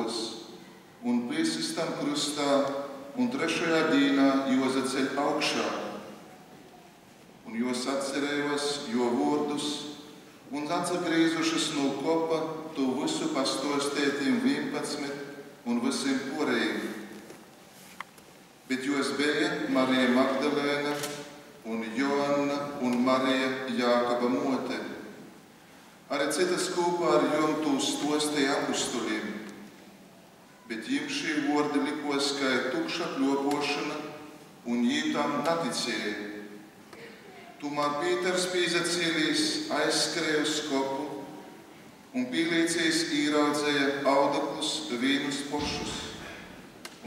nūdos un piesistam krustā un trešajā dīnā Jozaceļ augšā. Un jos atcerējos, jo vārdus, un atsagrīzušas no kopa, tu visu pastostētiem 11 un visiem porējiem. Bet jos bija Marija Magdalēna un Joanna un Marija Jākaba mote. Arī citas kopā ar jom tu stostīja apustuļiem. Bet jim šī vārdi likos kā tukša kļopošana, un jī tam neticēja. Tomēr Pīters pīzacīlīs aizskrēja uz kopu un pīlīcīs īraudzēja audeklus vīnus pošus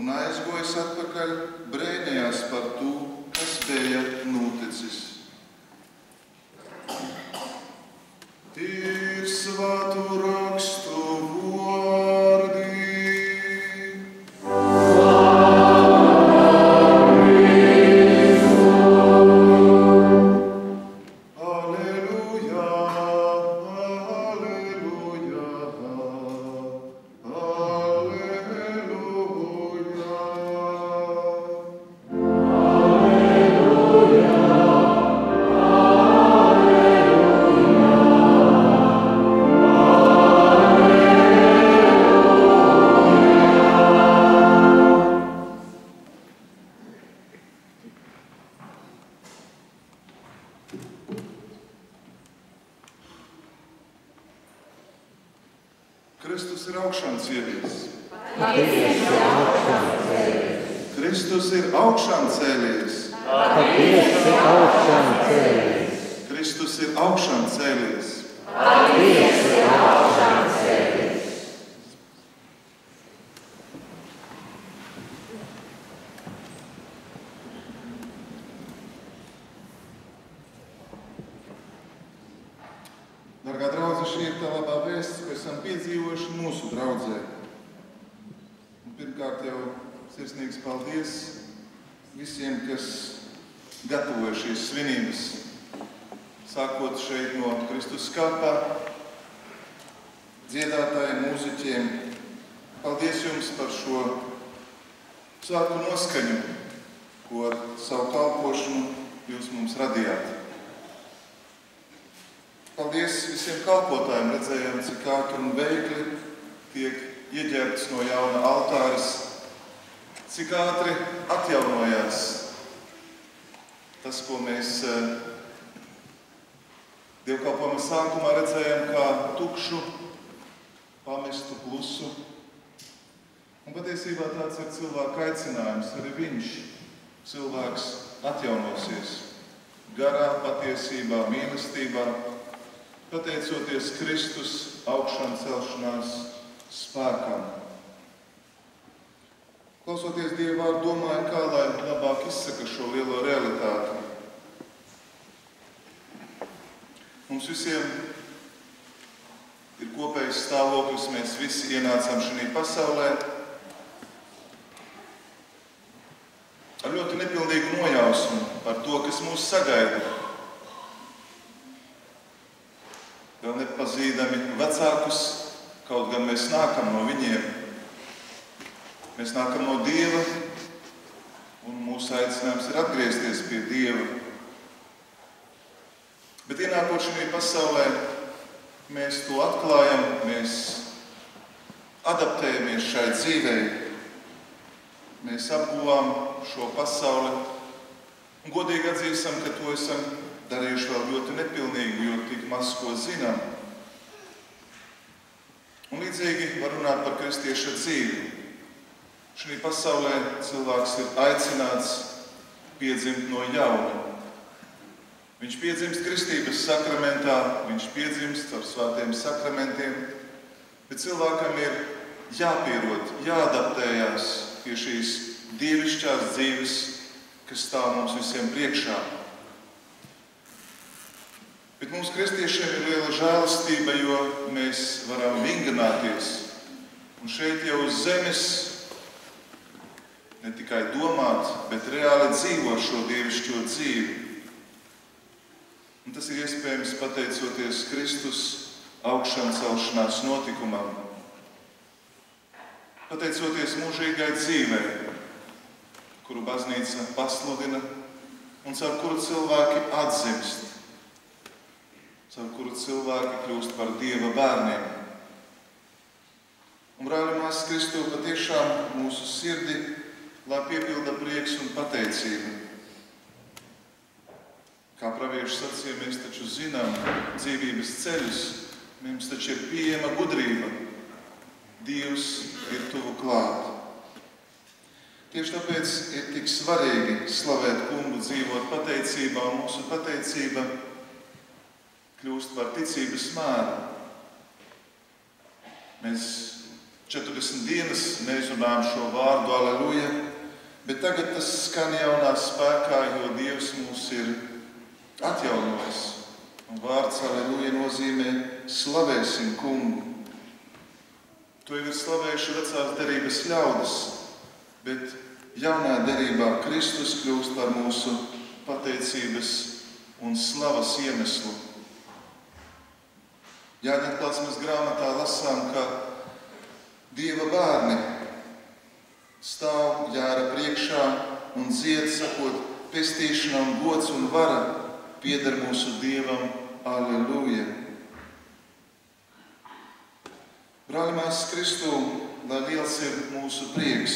un aizgojas atpakaļ brēnējās par to, kas bija noticis. Ir svātu rakstu vārdi. Kristus ir augšām cēlies. Kristus ir augšām cēlies. Kristus ir augšām cēlies. Dargā draudze, šī ir tā labā vēsts, ko esam piedzīvojuši mūsu draudzē. Un pirmkārt jau sirsnīgs paldies visiem, kas gatavoja šīs svinības, sākot šeit no Kristus skapā, dziedātājiem, mūziķiem. Paldies jums par šo svēto noskaņu, ko ar savu kalpošanu jūs mums radījāt. Paldies visiem kalpotājiem, redzējām, cik ātri un veikli tiek ieģērbts no jauna altāris, cik ātri atjaunojās tas, ko mēs dievkalpojuma sākumā redzējām kā tukšu, pamestu plusu. Un patiesībā tāds ir cilvēka aicinājums, arī viņš, cilvēks, atjaunosies garā, patiesībā, mīlestībā, pateicoties Kristus augšām celšanās spēkam. Klausoties Dieva vārdu, domāju, kā lai labāk izsaka šo lielo realitāti. Mums visiem ir kopējs stāvoklis, mēs visi ienācām šajā pasaulē ar ļoti nepilnīgu nojausmu par to, kas mūs sagaida. Vēl nepazīdami vecākus, kaut gan mēs nākam no viņiem. Mēs nākam no Dieva, un mūsu aicinājums ir atgriezties pie Dieva. Bet ienākot šajā pasaulē, mēs to atklājam, mēs adaptējamies šai dzīvei. Mēs apguvām šo pasauli un godīgi atzīstam, ka to esam darījuši vēl ļoti nepilnīgi, jo tik maz ko zinām. Un līdzīgi var runāt par kristieša dzīvi. Šajā pasaulē cilvēks ir aicināts piedzimt no jauna. Viņš piedzimst kristības sakramentā, viņš piedzimst ar svētiem sakramentiem, bet cilvēkam ir jāpierod, jāadaptējās pie šīs dievišķās dzīves, kas stāv mums visiem priekšā. Bet mums kristiešiem ir liela žēlastība, jo mēs varam vingrināties. Un šeit jau uz zemes ne tikai domāt, bet reāli dzīvot šo dievišķo dzīvi. Un tas ir iespējams pateicoties Kristus augšām celšanās notikumam. pateicoties mūžīgai dzīvei, kuru baznīca pasludina un caur kuru cilvēki atzimst, caur kuru cilvēki kļūst par Dieva bērniem. Un, brāļi, māsas, Kristū patiešām mūsu sirdi, lai piepilda prieks un pateicība. Kā pravieši sacīja, mēs taču zinām dzīvības ceļus, mums taču ir pieejama gudrība. Dievs ir tuvu klāt. Tieši tāpēc ir tik svarīgi slavēt Kungu, dzīvot pateicībā, un mūsu pateicība kļūst par ticības mēru. Mēs 40 dienas neizrunājam šo vārdu aleluja, bet tagad tas skan jaunā spēkā, jo Dievs mūs ir atjaunojis. Un vārds aleluja nozīmē slavēsim Kungu. To jau ir slavējuši vecās derības ļaudis, bet jaunā derībā Kristus kļūst par mūsu pateicības un slavas iemeslu. Jāņa Atklāsmes grāmatā lasām, ka Dieva bērni stāv Jāra priekšā un dzied, sakot, pestīšana un gods un vara pieder mūsu Dievam, aleluja. Brāļi, māsas, Kristū, lai liels ir mūsu prieks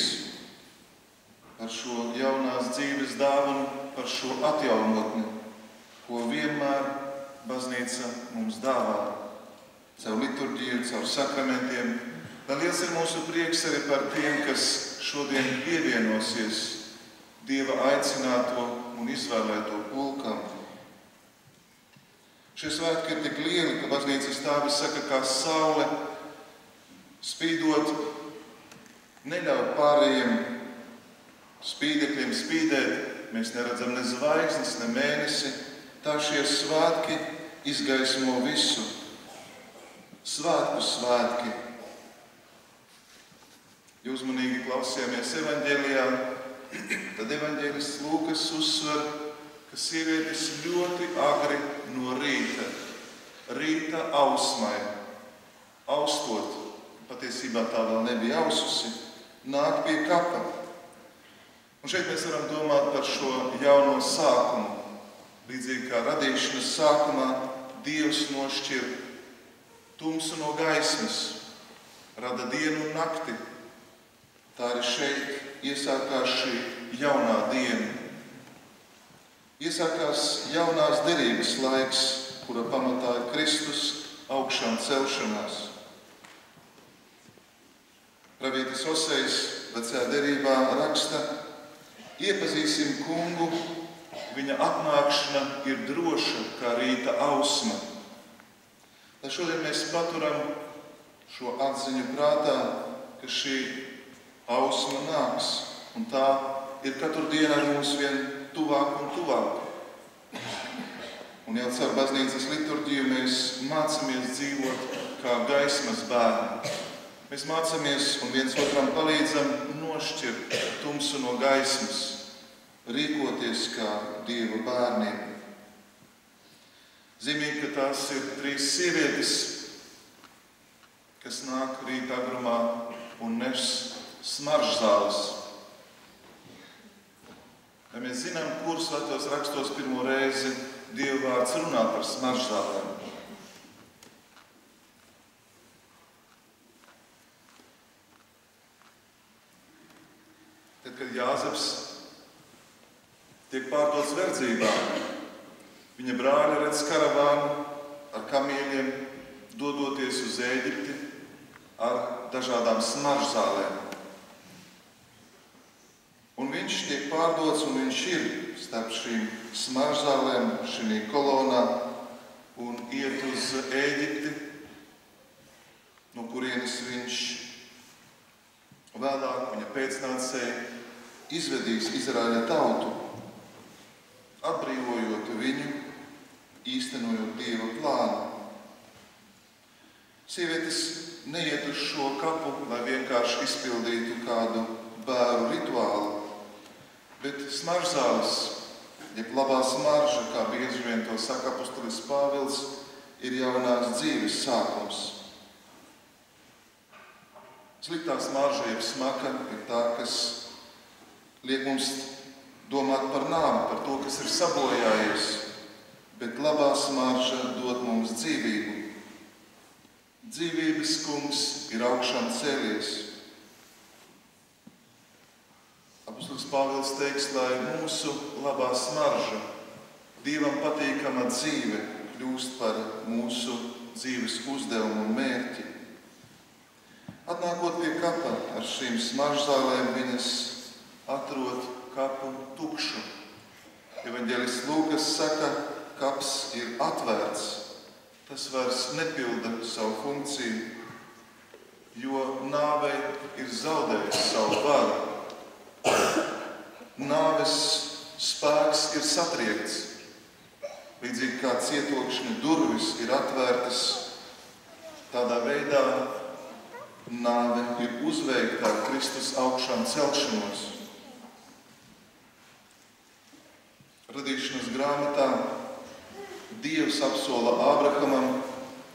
par šo jaunās dzīves dāvanu, par šo atjaunotni, ko vienmēr baznīca mums dāvā, caur liturģiju, caur sakramentiem. Lai liels ir mūsu prieks arī par tiem, kas šodien pievienosies Dieva aicināto un izvēlēto pulkam. Šie svētki ir tik lieli, ka baznīcas stāvi saka, kā saule, spīdot, neļauj pārējiem spīdekļiem spīdēt. Mēs neredzam ne zvaigznes, ne mēnesi. Tā šie svētki izgaismo visu. Svētku svētki. Ja uzmanīgi klausījāmies evaņģēlijā, tad evaņģēlists Lūkas uzsver, ka sievietes ļoti agri no rīta ausmai, austot, patiesībā tā vēl nebija aususi, nāk pie kapa. Un šeit mēs varam domāt par šo jauno sākumu. Līdzīgi kā radīšanas sākumā Dievs nošķir tumsu no gaismas, rada dienu un nakti. Tā arī šeit iesākās šī jaunā diena. Iesākās jaunās derības laiks, kura pamatā ir Kristus augšām celšanās. Pravietis Osejs vecajā derībā raksta: iepazīsim Kungu, viņa atnākšana ir droša kā rīta ausma. Lai šodien mēs paturam šo atziņu prātā, ka šī ausma nāks, un tā ir katru dienu ar mums vien tuvāk un tuvāk. Un jau caur baznīcas liturģiju mēs mācāmies dzīvot kā gaismas bērni. Mēs mācāmies un viens otram palīdzam nošķirt tumsu no gaismas, rīkoties kā Dieva bērniem. Zīmīgi, ka tās ir 3 sievietes, kas nāk rīta agrumā un nes smaržzāles. Vai mēs zinām, kur svētos rakstos pirmo reizi Dieva vārds runā par smaržzālēm? Tad, kad Jāzeps tiek pārdots verdzībā, viņa brāļi redz karavānu ar kamieļiem, dodoties uz Ēģipti ar dažādām smaržzālēm. Un viņš tiek pārdots, un viņš ir starp šīm smaržzālēm, šī kolonā, un iet uz Ēģipti, no kurienes viņš vēlāk, viņa pēcnācēji, izvedīs Izraēļa tautu, atbrīvojot viņu, īstenojot Dieva plānu. Sievietes neiet uz šo kapu, lai vienkārši izpildītu kādu bēru rituālu, bet smaržzāles, jeb labā smarža, kā bieži vien to saka apustulis Pāvils, ir jaunās dzīves sākums. Sliktā smarža, jeb smaka, ir tā, kas liek mums domāt par nāvi, par to, kas ir sabojājies, bet labā smarža dod mums dzīvību. Dzīvības kungs ir augšām cēlies. Apostols Pāvils teiks, lai mūsu labā smarža, Dievam patīkama dzīve, kļūst par mūsu dzīves uzdevumu un mērķi. Atnākot pie kapa ar šīm smaržzālēm, viņas atrod kapu tukšu. Evaņģēlists Lūkas saka, kaps ir atvērts. Tas vairs nepilda savu funkciju, jo nāvei ir zaudējis savu varu. Nāves spēks ir satriekts. Līdzīgi kā cietokšņa durvis ir atvērtas, tādā veidā nāve ir uzveikta ar Kristus augšām celšanos. Radīšanas grāmatā Dievs apsola Ābrahamam,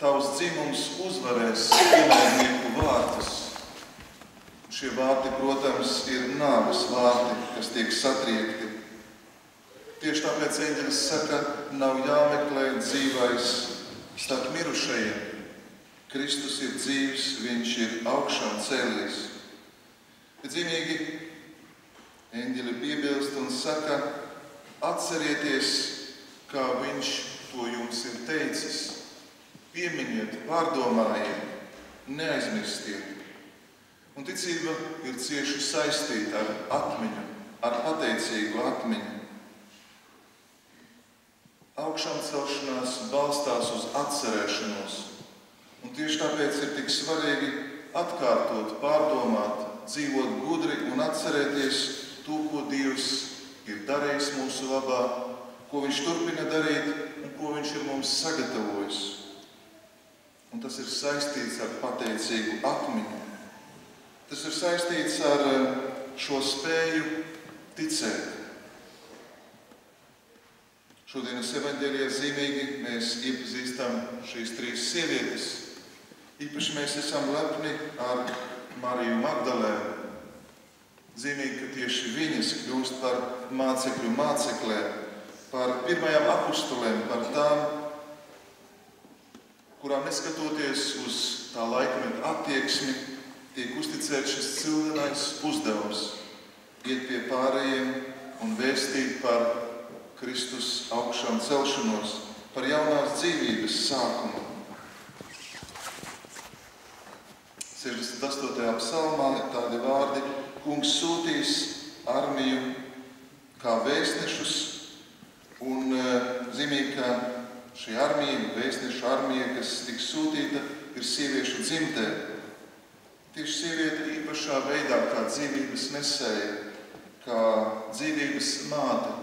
tavs dzimums uzvarēs ienaidnieku vārtus. Šie vārti, protams, ir nāves vārti, kas tiek satriekti. Tieši tāpēc eņģelis saka, nav jāmeklē dzīvais starp mirušajiem. Kristus ir dzīvs, viņš ir augšām cēlies. Bet zīmīgi eņģeli piebilst un saka, atcerieties, kā viņš to jums ir teicis. Pieminiet, pārdomājiet, neaizmirstiet. Un ticība ir cieši saistīta ar atmiņu, ar pateicīgu atmiņu. Augšām celšanās balstās uz atcerēšanos. Un tieši tāpēc ir tik svarīgi atkārtot, pārdomāt, dzīvot gudri un atcerēties to, ko Dievs ir darījis mūsu labā, ko viņš turpina darīt un ko viņš ir mums sagatavojis. Un tas ir saistīts ar pateicīgu atmiņu. Tas ir saistīts ar šo spēju ticēt. Šodienas evaņģēlijā zīmīgi mēs iepazīstam šīs 3 sievietes. Īpaši mēs esam lepni ar Mariju Magdalēnu. Zīmīgi, ka tieši viņas kļūst par mācekļu māceklēm, par pirmajām apustulēm, par tām, kurām neskatoties uz tā laikmeta attieksmi, tiek uzticēts šis cildenais uzdevums iet pie pārējiem un vēstīt par Kristus augšām celšanos, par jaunās dzīvības sākumu. 68. psalmā ir tādi vārdi: Kungs sūtīs armiju kā vēstnešus, un zīmīgi, ka šī armija, vēstnešu armija, kas tiks sūtīta, ir sieviešu dzimtē. Tieši sieviete īpašā veidā kā dzīvības nesēja, kā dzīvības māte.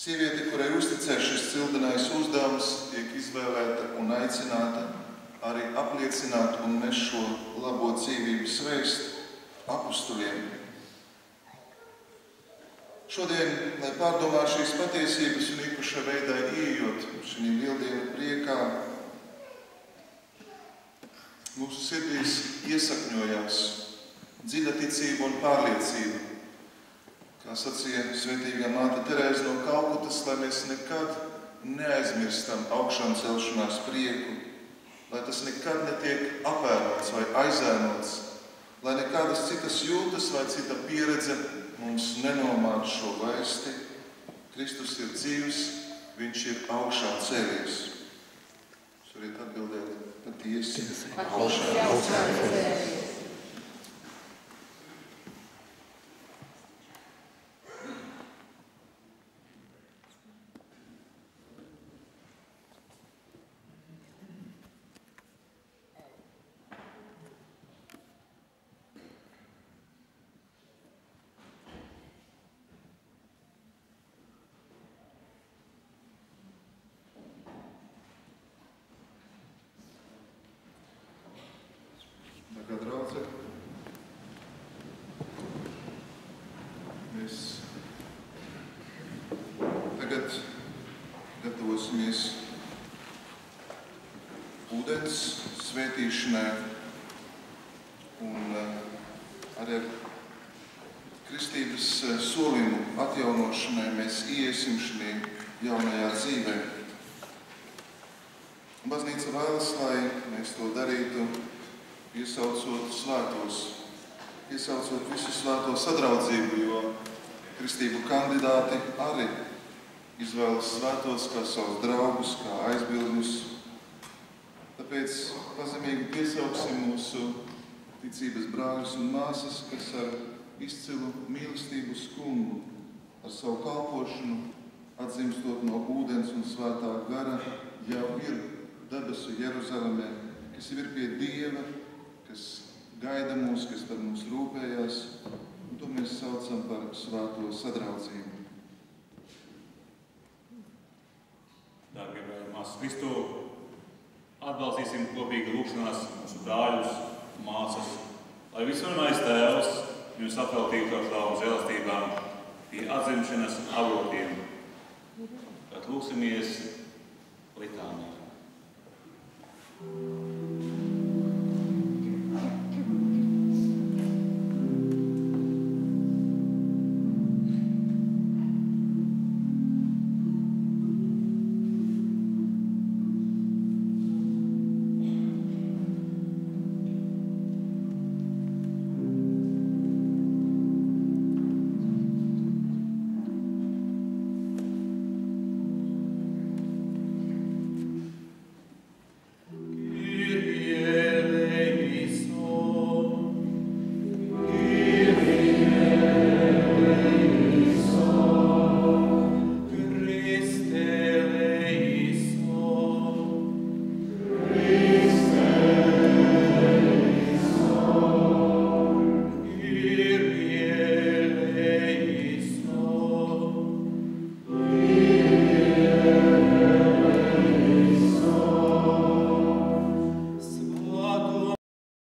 Sieviete, kurai uzticēts šis cildenais uzdevums, tiek izvēlēta un aicināta arī apliecināt un nes šo labo dzīvības vēstu apustuļiem. Šodien, lai pārdomātu šīs patiesības un īpašā veidā ieejot šī lieldienu priekā, mūsu sirdīs iesakņojās dziļa ticība un pārliecība. Kā sacīja svētīgā māte Terēze no Kalkutas, lai mēs nekad neaizmirstam augšām celšanās prieku, lai tas nekad netiek apēnots vai aizēnots, lai nekādas citas jūtas vai cita pieredze mums nenomāc šo vēsti. Kristus ir dzīvs, viņš ir augšā cēlies. Jūs varat atbildēt, patiesi augšā cēlies. Mēs tagad gatavosimies ūdens svētīšanai un arī ar kristības solimu atjaunošanai mēs iesim šajā jaunajā dzīvē. Baznīca vēlas, lai mēs to darītu, piesaucot svētos, piesaucot visu svēto sadraudzību, jo kristību kandidāti arī izvēlas svētos kā savus draugus, kā aizbildņus. Tāpēc pazemīgi piesauksim mūsu ticības brāļus un māsas, kas ar izcilu mīlestību uz Kungu, ar savu kalpošanu, atzimstot no ūdens un svētā gara, jau ir debesu Jeruzalemē, kas jau ir pie Dieva, kas gaida mūs, kas par mums rūpējās, un to mēs saucam par svēto sadraudzību. Dārgie brāļi un māsas Kristū, atbalstīsim kopīgi lūgšanās mūsu brāļus, māsas, lai visvarenais Tēvs viņus apveltītu ar slavu žēlastībām pie atzimšanas avotiem. Tad lūksimies litānijā.